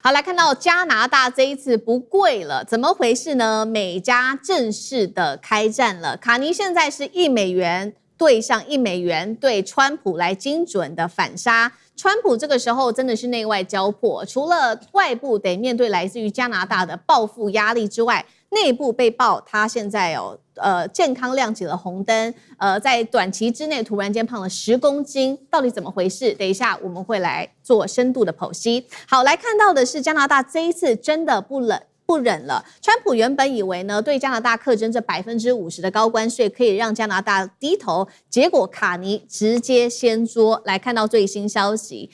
好，來看到加拿大這一次不貴了，怎麼回事呢？美加正式的開戰了，卡尼現在是$1對上$1，對川普來精準的反殺。川普這個時候真的是內外交迫，除了外部得面對來自於加拿大的報復壓力之外，內部被爆他現在健康亮起了紅燈，在短期之內突然間胖了10公斤，到底怎麼回事？等一下我們會來做深度的剖析。好，來看到的是加拿大這一次真的不忍了。川普原本以為呢，對加拿大課徵這50%的高關稅可以讓加拿大低頭，結果卡尼直接掀桌。來看到最新消息，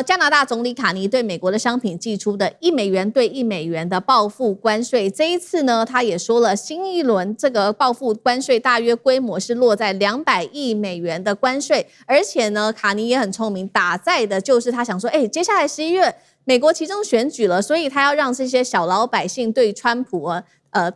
加拿大總理卡尼對美國的商品寄出的$1對$1的報復關稅，這一次呢，他也說了，新一輪這個報復關稅大約規模是落在$200億的關稅，而且呢，卡尼也很聰明，打在的就是他想說，接下來11月。美國期中選舉了，所以他要讓這些小老百姓對川普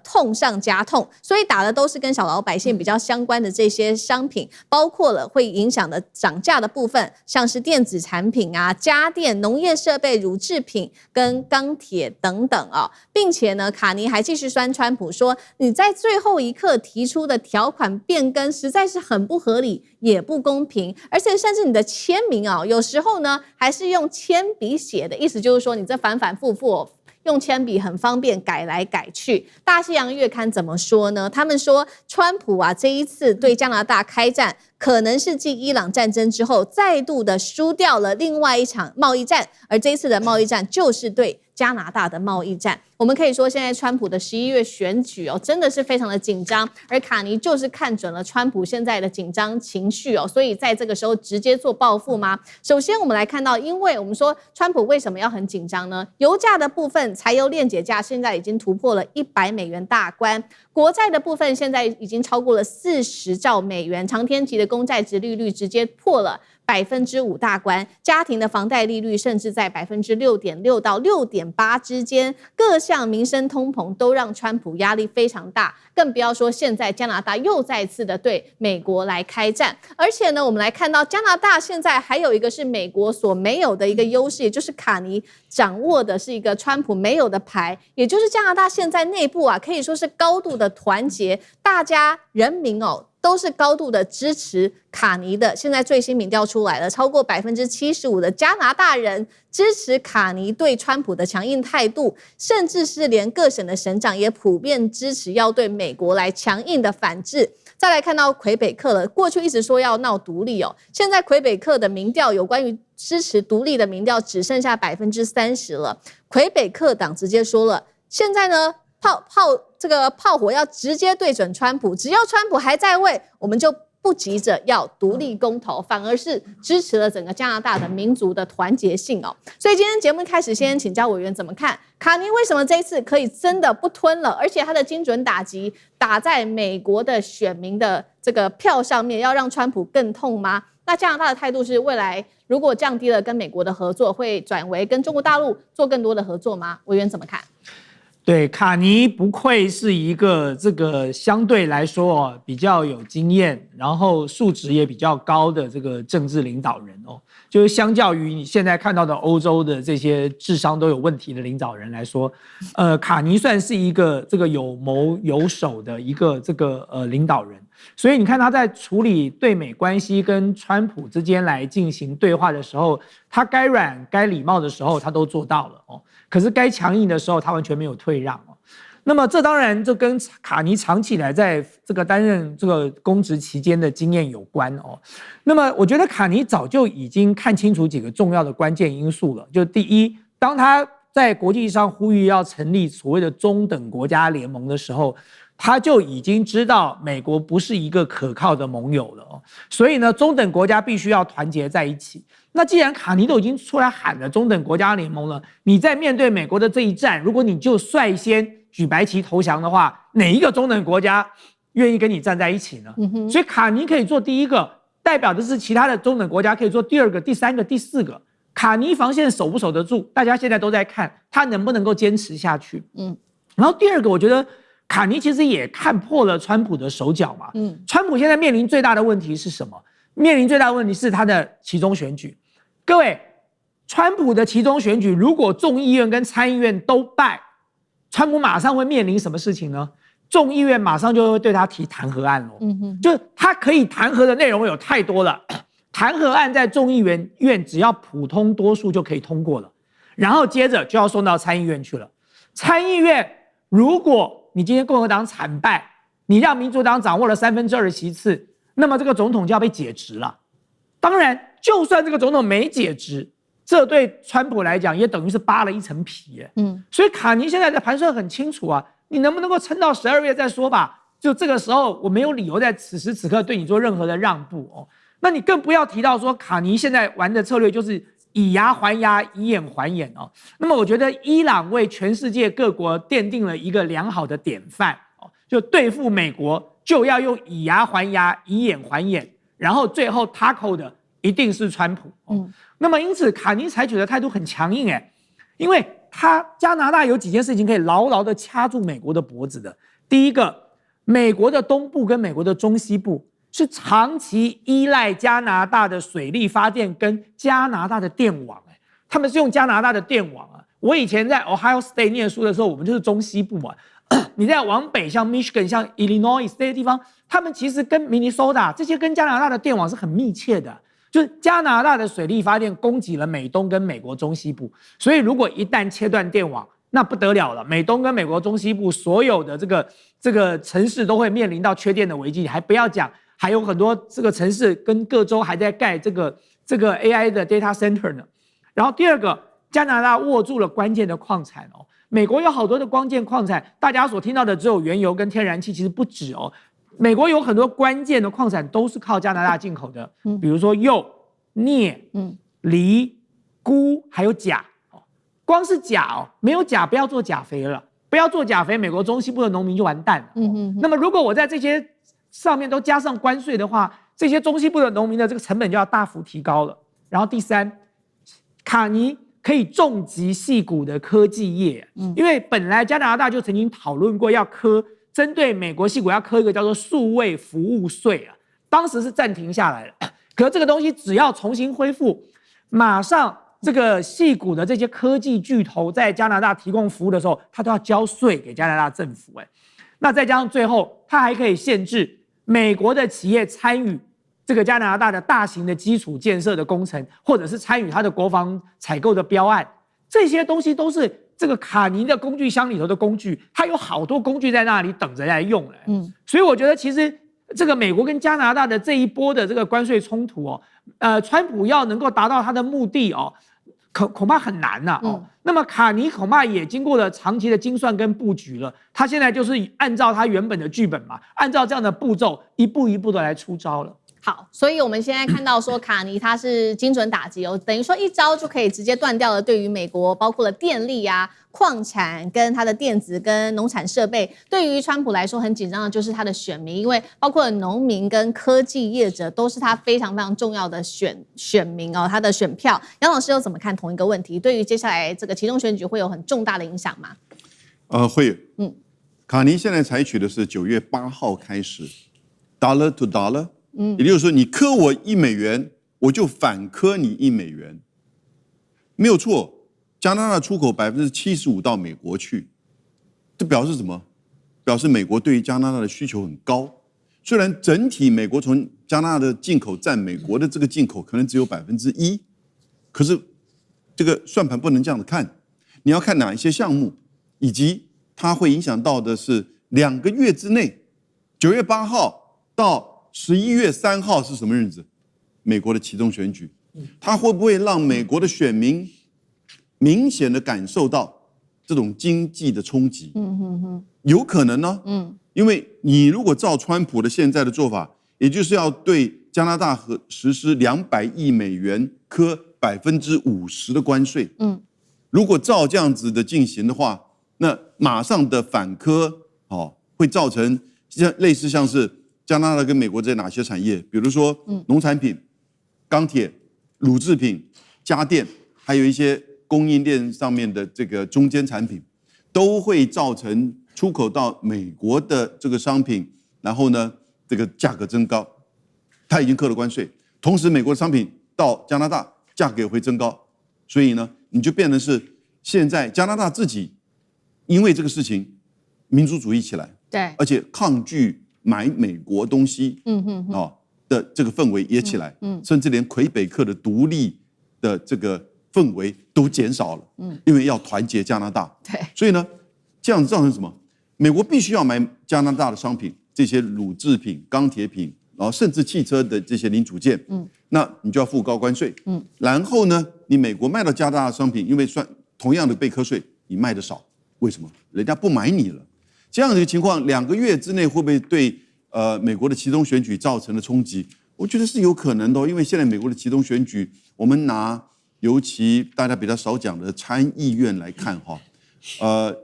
痛上加痛，所以打的都是跟小老百姓比較相關的這些商品，包括了會影響的漲價的部分，像是電子產品啊、家電、農業設備、乳製品跟鋼鐵等等啊，並且呢，卡尼還繼續酸川普說，你在最後一刻提出的條款變更實在是很不合理，也不公平，而且甚至你的簽名啊，有時候呢還是用鉛筆寫的，意思就是說你這反反复复用鉛筆很方便改來改去。大西洋月刊怎麼說呢？他們說，川普啊這一次對加拿大開戰，可能是繼伊朗戰爭之後再度的輸掉了另外一場貿易戰，而這一次的貿易戰就是對加拿大的貿易戰。我們可以說，現在川普的11月選舉真的是非常的緊張，而卡尼就是看準了川普現在的緊張情緒所以在這個時候直接做報復嗎？首先我們來看到，因為我們說川普為什麼要很緊張呢？油價的部分，柴油鏈接價現在已經突破了$100大關，國債的部分現在已經超過了40兆美元，長天期的公債殖利率直接破了5%大關，家庭的房貸利率甚至在6.6%到6.8%之間，各項民生通膨都讓川普壓力非常大，更不要說現在加拿大又再次的對美國來開戰，而且呢，我們來看到加拿大現在還有一個是美國所沒有的一個優勢，也就是卡尼掌握的是一個川普沒有的牌，也就是加拿大現在內部可以說是高度的團結，大家人民都是高度的支持卡尼的。現在最新民調出來了，超過75%的加拿大人支持卡尼對川普的強硬態度，甚至是連各省的省長也普遍支持要對美國來強硬的反制。再來看到魁北克了，過去一直說要鬧獨立現在魁北克的民調有關於支持獨立的民調只剩下30%了。魁北克黨直接說了，現在呢這個炮火要直接對準川普，只要川普還在位，我們就不急着要獨立公投，反而是支持了整個加拿大的民族的團結性所以今天節目一開始，先請教委員怎麼看卡尼為什麼這一次可以真的不吞了，而且他的精準打擊打在美國的選民的這個票上面，要讓川普更痛嗎？那加拿大的態度是未來如果降低了跟美国的合作，會轉為跟中國大陸做更多的合作嗎？委員怎麼看？對，卡尼不愧是一個這個相對來說比較有經驗，然後素質也比較高的這個政治領導人就是相較於你現在看到的歐洲的這些智商都有問題的領導人來說，卡尼算是一個這個有謀有守的一個這個領導人，所以你看他在處理對美關係跟川普之間來進行對話的時候，他該軟該禮貌的時候他都做到了可是該強硬的時候，他完全沒有退讓那麼這當然就跟卡尼長期以來在這個擔任這個公職期間的經驗有關那麼我覺得卡尼早就已經看清楚幾個重要的關鍵因素了。就第一，當他在國際上呼籲要成立所謂的中等國家聯盟的時候，他就已經知道美國不是一個可靠的盟友了所以呢，中等國家必須要團結在一起。那既然卡尼都已經出來喊了中等國家聯盟了，你在面對美國的這一戰，如果你就率先舉白旗投降的話，哪一個中等國家願意跟你站在一起呢？所以卡尼可以做第一個，代表的是其他的中等國家可以做第二個、第三個、第四个。卡尼防線守不守得住，大家現在都在看他能不能夠堅持下去。然後第二個，我覺得卡尼其實也看破了川普的手腳嘛。川普現在面臨最大的問題是什麼？面臨最大的問題是他的期中選舉。各位，川普的期中選舉如果眾議院跟參議院都敗，川普馬上會面臨什麼事情呢？眾議院馬上就會對他提彈劾案了。就是他可以彈劾的內容有太多了，彈劾案在眾議院只要普通多數就可以通過了，然後接着就要送到參議院去了。參議院如果你今天共和黨慘敗，你讓民主黨掌握了2/3席次，那麼這個總統就要被解職了。當然，就算這個總統沒解職，這對川普來講也等於是扒了一層皮。所以卡尼現在的盤算很清楚啊。你能不能夠撐到12月再說吧？就這個時候，我沒有理由在此時此刻對你做任何的讓步哦。那你更不要提到說，卡尼現在玩的策略就是以牙還牙，以眼還眼哦。那麼我覺得伊朗為全世界各國奠定了一個良好的典範哦，就對付美國就要用以牙還牙，以眼還眼，然後最後 tackle 的一定是川普哦。那麼因此，卡尼採取的態度很強硬因為加拿大有幾件事情可以牢牢的掐住美國的脖子的。第一個，美國的東部跟美國的中西部是長期依賴加拿大的水力發電跟加拿大的電網，他們是用加拿大的電網啊。我以前在 Ohio State 念書的時候，我們就是中西部嘛。你再往北，像 Michigan、像 Illinois 這些地方，他們其實跟 Minnesota 這些跟加拿大的電網是很密切的。就是加拿大的水力發電供給了美東跟美國中西部，所以如果一旦切斷電網，那不得了了。美東跟美國中西部所有的這個城市都會面臨到缺電的危機，還不要講，還有很多這個城市跟各州還在蓋這個 AI 的 data center 呢。然後第二個，加拿大握住了關鍵的礦產哦，美國有好多的關鍵礦產，大家所聽到的只有原油跟天然气，其實不止哦。美國有很多關鍵的礦產都是靠加拿大進口的，比如說鈾、鎳、鋰、鈷，還有鉀。光是鉀沒有鉀不要做鉀肥了，不要做鉀肥，美國中西部的農民就完蛋了。那麼如果我在這些上面都加上關稅的話，這些中西部的農民的這個成本就要大幅提高了。然後第三，卡尼可以重擊矽谷的科技業，因為本來加拿大就曾經討論過要針對美國矽谷要課一個叫做數位服務稅啊，當時是暫停下來了。可是這個東西只要重新恢復，馬上這個矽谷的這些科技巨頭在加拿大提供服務的時候，他都要交稅給加拿大政府。那再加上最後，他還可以限制美國的企業參與這個加拿大的大型的基礎建設的工程，或者是參與他的國防採購的標案，這些東西都是這個卡尼的工具箱裡頭的工具，它有好多工具在那裡等着來用。所以我覺得其實這個美國跟加拿大的這一波的這個關稅衝突川普要能夠達到他的目的恐怕很難那麼卡尼恐怕也經過了長期的精算跟布局了，他現在就是按照他原本的劇本嘛，按照這樣的步驟一步一步的來出招了。好，所以我們現在看到說卡尼他是精準打擊等於說一招就可以直接斷掉了對於美國包括了電力啊、礦產跟他的電子跟農產設備，對於川普來說很緊張的就是他的選民，因為包括了農民跟科技業者都是他非常非常重要的選民他的選票。楊老師又怎麼看同一個問題？對於接下來這個期中選舉會有很重大的影響嗎？會。卡尼現在採取的是9月8號開始 ，dollar to dollar。也就是說，你課我$1，我就反課你$1，沒有錯。加拿大出口75%到美國去，這表示什麼？表示美國對於加拿大的需求很高。雖然整體美國從加拿大的進口佔美國的這個進口可能只有1%，可是這個算盤不能這樣子看，你要看哪一些項目，以及它會影響到的是2個月之內，9月8號到11月3號是什麼日子？美國的期中選舉，它會不會讓美國的選民明顯的感受到這種經濟的衝擊？有可能呢。因為你如果照川普的現在的做法，也就是要對加拿大實施$200億課50%的關稅。如果照這樣子的進行的話，那馬上的反課會造成類似像是加拿大跟美國在哪些產業？比如說農產品、鋼鐵、乳製品、家電，還有一些供應鏈上面的這個中間產品，都會造成出口到美國的這個商品，然後呢，這個價格增高。它已經課了關稅，同時美國的商品到加拿大價格也會增高，所以呢，你就變成是現在加拿大自己因為這個事情民族主義起來，對，而且抗拒買美國東西，的這個氛圍也起來，甚至連魁北克的獨立的這個氛圍都減少了，因為要團結加拿大，對，所以呢，這樣子造成什麼？美國必須要買加拿大的商品，這些鋁製品、鋼鐵品，然後甚至汽車的這些零組件，那你就要付高關稅，然後呢，你美國賣到加拿大的商品，因為算同樣的備課稅，你賣的少，為什麼？人家不買你了。這樣的一個情況，2個月之內會不會對美國的期中選舉造成的衝擊？我覺得是有可能的，因為現在美國的期中選舉，我們拿尤其大家比較少講的參議院來看哈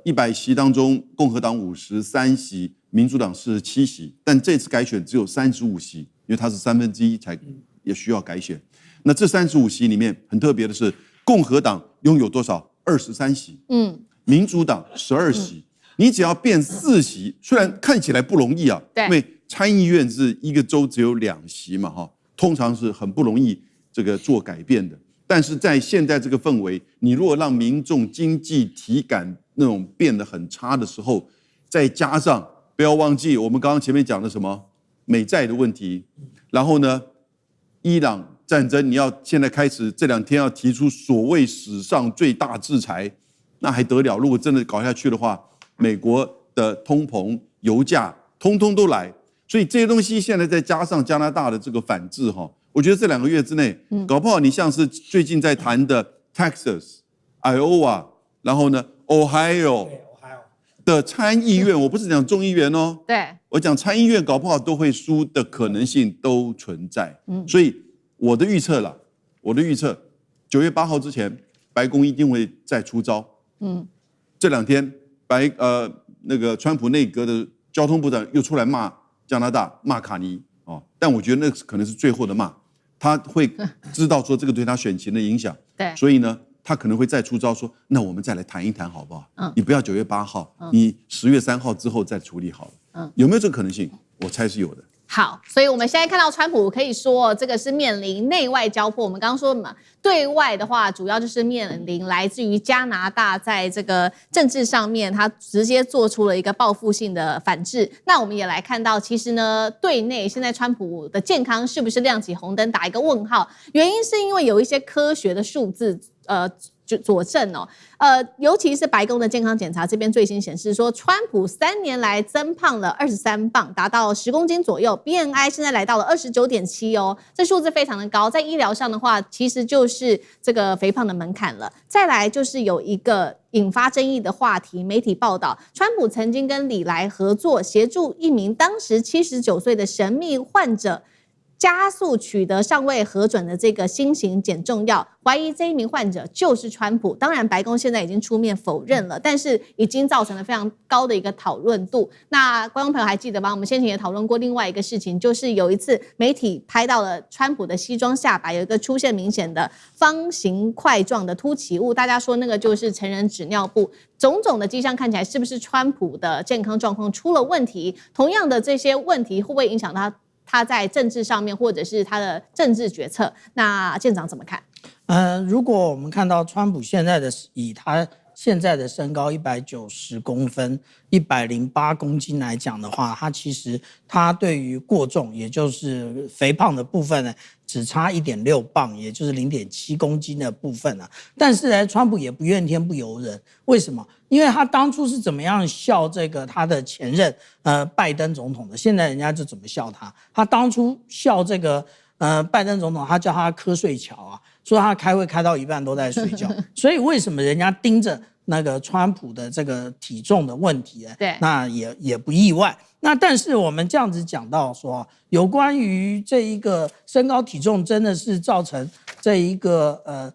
，100席當中，共和黨53席，民主黨47席，但這次改選只有35席，因為它是1/3才也需要改選。那這35席裡面很特別的是，共和黨擁有多少？23席，民主黨12席。你只要變4席，雖然看起來不容易啊，因為參議院是一個州只有2席嘛，哈，通常是很不容易這個做改變的。但是在現在這個氛圍，你如果讓民眾經濟體感那種變得很差的時候，再加上不要忘記我們剛剛前面講的什麼美債的問題，然後呢，伊朗戰爭，你要現在開始這2天要提出所謂史上最大制裁，那還得了？如果真的搞下去的話，美國的通膨、油價，通通都來，所以這些東西現在再加上加拿大的這個反制，我覺得這2個月之內，搞不好你像是最近在談的 Texas、Iowa， 然後呢 Ohio 的參議院，我不是講眾議院哦，對，我講參議院搞不好都會輸的可能性都存在，所以我的預測啦，我的預測9月8號之前，白宮一定會再出招，這2天。那個川普內閣的交通部長又出來罵加拿大，罵卡尼哦，但我覺得那可能是最後的罵，他會知道說這個對他選情的影響，對，所以呢，他可能會再出招說，那我們再來談一談好不好？你不要9月8號，你10月3號之後再處理好了，有沒有這個可能性？我猜是有的。好，所以我們現在看到川普可以說這個是面臨內外交迫。我們剛剛說嘛，對外的話主要就是面臨來自於加拿大在這個政治上面，他直接做出了一個報復性的反制。那我們也來看到，其實呢，對內現在川普的健康是不是亮起紅燈，打一個問號？原因是因為有一些科學的數字，就佐證哦，尤其是白宮的健康檢查這邊最新顯示說，川普3年來增胖了23磅，達到10公斤左右 ，BMI 現在來到了29.7哦，這數字非常的高，在醫療上的話，其實就是這個肥胖的門檻了。再來就是有一個引發爭議的話題，媒體報道，川普曾經跟禮來合作，協助一名當時79歲的神秘患者加速取得尚未核准的這個新型減重藥，懷疑這一名患者就是川普。當然，白宮現在已經出面否認了，但是已經造成了非常高的一個討論度。那觀眾朋友還記得嗎？我們先前也討論過另外一個事情，就是有一次媒體拍到了川普的西裝下擺有一個出現明顯的方形塊狀的凸起物，大家說那個就是成人紙尿布。種種的跡象看起來，是不是川普的健康狀況出了問題？同樣的這些問題會不會影響他在政治上面，或者是他的政治決策？那艦長怎麼看？如果我們看到川普現在的以他現在的身高190公分、108公斤來講的話，他對於過重，也就是肥胖的部分呢，只差1.6磅，也就是0.7公斤的部分啊。但是呢，川普也不怨天不由人，為什麼？因為他当初是怎麼樣笑這個他的前任拜登總統的，現在人家就怎麼笑他。他當初笑這個拜登總統，他叫他瞌睡橋啊，說他開會開到一半都在睡覺。所以為什麼人家盯着那個川普的這個體重的問題呢？對，那也不意外。那但是我們這樣子講到說，有關於這一個身高體重真的是造成這一個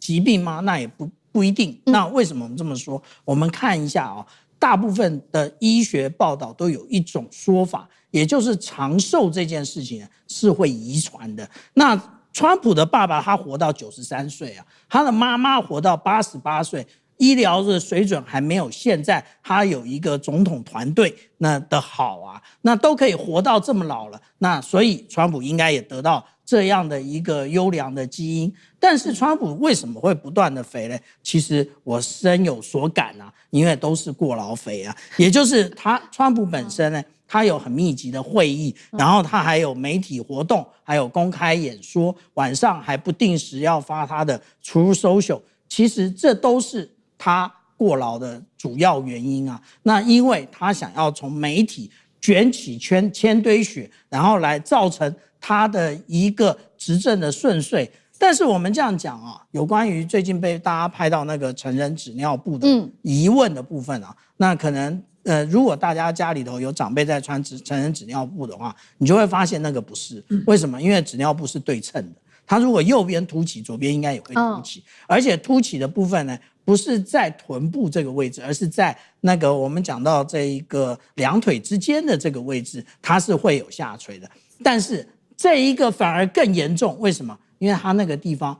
疾病嗎？那也不一定。那為什麼我們這麼說？我們看一下哦，大部分的醫學報道都有一種說法，也就是長壽這件事情是會遺傳的。那川普的爸爸他活到93歲啊，他的媽媽活到88歲，醫療的水準還沒有現在他有一個總統團隊那的好啊，那都可以活到這麼老了，那所以川普應該也得到這樣的一個優良的基因。但是川普為什麼會不斷的肥呢？其實我深有所感啊，因為都是過勞肥啊，也就是川普本身呢，他有很密集的會議，然後他還有媒體活動，還有公開演說，晚上還不定時要發他的 Truth Social， 其實這都是他過勞的主要原因啊。那因為他想要從媒體捲起千堆雪，然後來造成他的一個執政的順遂。但是我們這樣講啊，有關於最近被大家拍到那個成人紙尿布的疑問的部分啊，那可能如果大家家裡頭有長輩在穿成人紙尿布的話，你就會發現那個不是。為什麼？因為紙尿布是對稱的，它如果右邊凸起，左邊應該也會凸起，而且凸起的部分呢，不是在臀部這個位置，而是在那個我們講到這一個兩腿之間的這個位置，它是會有下垂的。但是這一個反而更嚴重，為什麼？因為它那個地方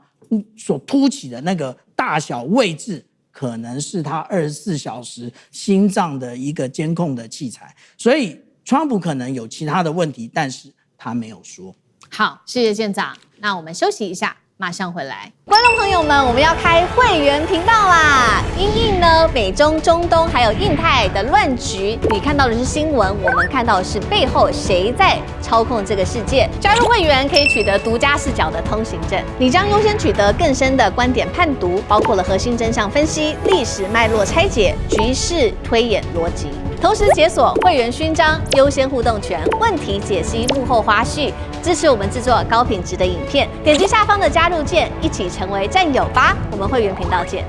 所凸起的那個大小位置，可能是他24小時心臟的一個監控的器材，所以川普可能有其他的問題，但是他沒有說。好，謝謝艦長。那我們休息一下，馬上回來。觀眾朋友們，我們要開會員頻道啦！因應呢美中、中東還有印太的亂局，你看到的是新聞，我們看到的是背後誰在操控這個世界。加入會員可以取得獨家視角的通行證，你將優先取得更深的觀點判讀，包括了核心真相分析、歷史脈絡拆解、局勢推演邏輯。同時解鎖會員勳章、優先互動權、問題解析、幕後花絮，支持我們制作高品質的影片。點擊下方的加入鍵，一起成為戰友吧！我們會員頻道見。